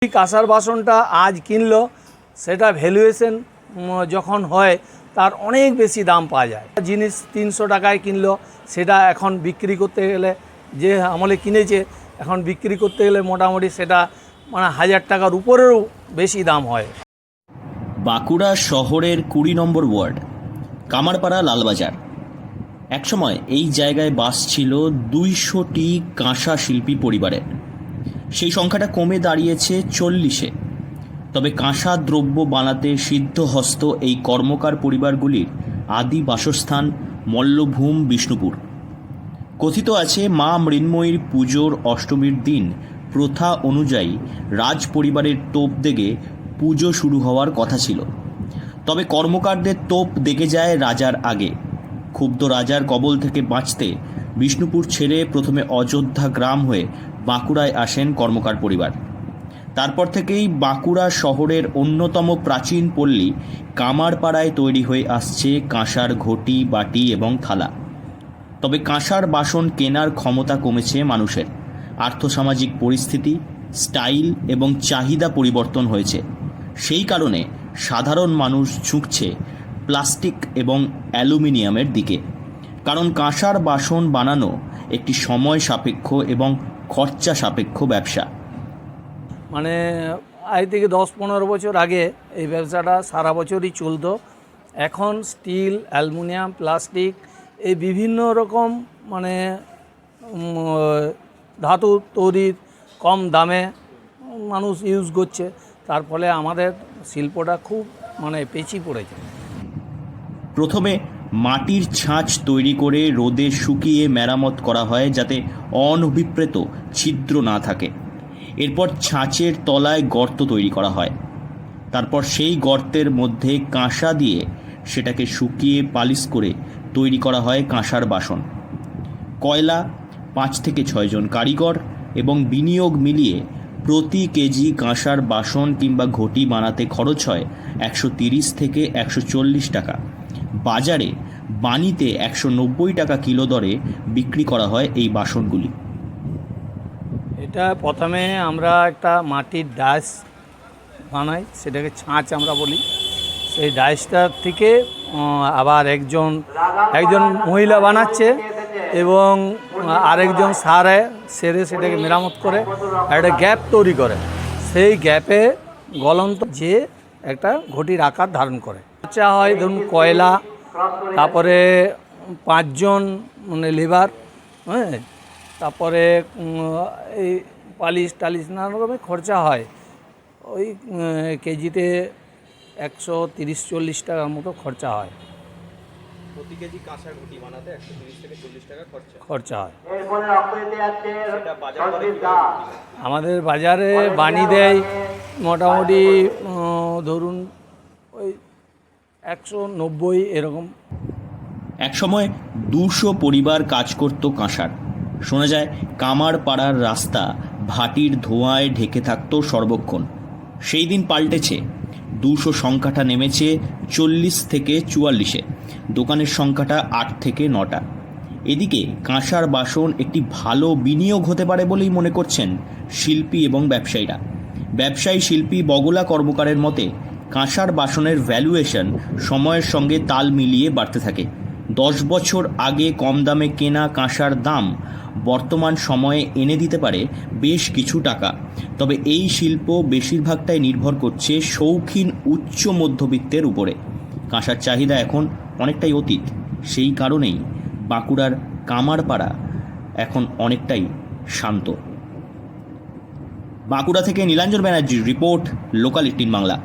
কাঁসার বাসনটা আজ কিনলো, সেটা ভ্যালুয়েশন যখন হয় তার অনেক বেশি দাম পাওয়া যায়। জিনিস 300 টাকায় কিনলো, সেটা এখন বিক্রি করতে গেলে, যে আমলে কিনেছে এখন বিক্রি করতে গেলে মোটামুটি সেটা 1000 টাকার উপরেও বেশি দাম হয়। বাঁকুড়া শহরের 20 নম্বর ওয়ার্ড, কামারপাড়া লালবাজার। একসময় এই জায়গায় বাস ছিল 200টি কাঁসা শিল্পী পরিবারের। সেই সংখ্যাটা কমে দাঁড়িয়েছে 40-এ। তবে কাঁসা দ্রব্য বানাতে সিদ্ধহস্ত এই কর্মকার পরিবারগুলির আদি বাসস্থান মল্লভূম বিষ্ণুপুর। কথিত আছে, মা মৃন্ময়ীর পুজোর অষ্টমীর দিন প্রথা অনুযায়ী রাজ পরিবারের তোপ দেগে পুজো শুরু হওয়ার কথা ছিল। তবে কর্মকারদের তোপ দেগে যায় রাজার আগে। ক্ষুব্ধ রাজার কবল থেকে বাঁচতে বিষ্ণুপুর ছেড়ে প্রথমে অযোধ্যা গ্রাম হয়ে বাঁকুড়ায় আসেন কর্মকার পরিবার। তারপর থেকেই বাঁকুড়া শহরের অন্যতম প্রাচীন পল্লী কামারপাড়ায় তৈরি হয়ে আসছে কাঁসার ঘটি, বাটি এবং থালা। তবে কাঁসার বাসন কেনার ক্ষমতা কমেছে মানুষের। আর্থসামাজিক পরিস্থিতি, স্টাইল এবং চাহিদা পরিবর্তন হয়েছে। সেই কারণে সাধারণ মানুষ ঝুঁকছে প্লাস্টিক এবং অ্যালুমিনিয়ামের দিকে। কারণ কাঁসার বাসন বানানো একটি সময় সাপেক্ষ এবং খরচা সাপেক্ষ ব্যবসা। আজ থেকে 10-15 বছর আগে এই ব্যবসাটা সারা বছরই চলতো। এখন স্টিল, অ্যালুমিনিয়াম, প্লাস্টিক এই বিভিন্ন রকম ধাতু তৈরির কম দামে মানুষ ইউজ করছে। তার ফলে আমাদের শিল্পটা খুব পেছিয়ে পড়েছে। প্রথমে মাটির ছাঁচ তৈরি করে রোদে শুকিয়ে মেরামত করা হয় যাতে অনভিপ্রেত ছিদ্র না থাকে। এরপর ছাঁচের তলায় গর্ত তৈরি করা হয়। তারপর সেই গর্তের মধ্যে কাঁসা দিয়ে সেটাকে শুকিয়ে পালিশ করে তৈরি করা হয় কাঁসার বাসন। কয়লা, 5 থেকে 6 জন কারিগর এবং বিনিয়োগ মিলিয়ে প্রতি কেজি কাঁসার বাসন কিংবা ঘটি বানাতে খরচ হয় 130 থেকে 140 টাকা। বাজারে বানিতে 190 টাকা কিলো দরে বিক্রি করা হয় এই বাসনগুলি। এটা প্রথমে আমরা একটা মাটির ডাইস বানাই, সেটাকে ছাঁচ আমরা বলি। সেই ডাইসটার থেকে আবার একজন মহিলা বানাচ্ছে এবং আরেকজন সেরে সেটাকে মেরামত করে একটা গ্যাপ তৈরি করে। সেই গ্যাপে গলন্ত যে একটা ঘটির আকার ধারণ করে। খরচা হয় ধরুন কয়লা, তারপরে 5 জন লেবার, হ্যাঁ, তারপরে এই পালিশ টালিশ নানা রকমের খরচা হয়। ওই কেজিতে 130-140 টাকার মতো খরচা হয়। প্রতি কেজি কাঁসার ঘটি বানাতে 130 থেকে 40 টাকা খরচা হয়। সেটা বাজারে আমাদের বাজারে বানিয়ে দেয় মোটামুটি ধরুন ওই 190 এরকম। একসময় 200 পরিবার কাজ করত কাঁসার। শোনা যায় কামারপাড়ার রাস্তা ভাটির ধোঁয়ায় ঢেকে থাকত সর্বক্ষণ। সেই দিন পাল্টেছে। 200 সংখ্যাটা নেমেছে 40 থেকে 44-এ। দোকানের সংখ্যাটা 8 থেকে 9টা। এদিকে কাঁসার বাসন একটি ভালো বিনিয়োগ হতে পারে বলেই মনে করছেন শিল্পী এবং ব্যবসায়ীরা। ব্যবসায়ী শিল্পী বগলা কর্মকারের মতে কাঁসার বাসনের ভ্যালুয়েশন সময়ের সঙ্গে তাল মিলিয়ে বাড়তে থাকে। 10 বছর আগে কম দামে কেনা কাঁসার দাম বর্তমান সময়ে এনে দিতে পারে বেশ কিছু টাকা। তবে এই শিল্প বেশিরভাগটাই নির্ভর করছে শৌখিন উচ্চ মধ্যবিত্তের উপরে। কাঁসার চাহিদা এখন অনেকটাই অতীত। সেই কারণেই বাঁকুড়ার কামারপাড়া এখন অনেকটাই শান্ত। বাঁকুড়া থেকে নীলাঞ্জন ব্যানার্জির রিপোর্ট, লোকাল 18 বাংলা।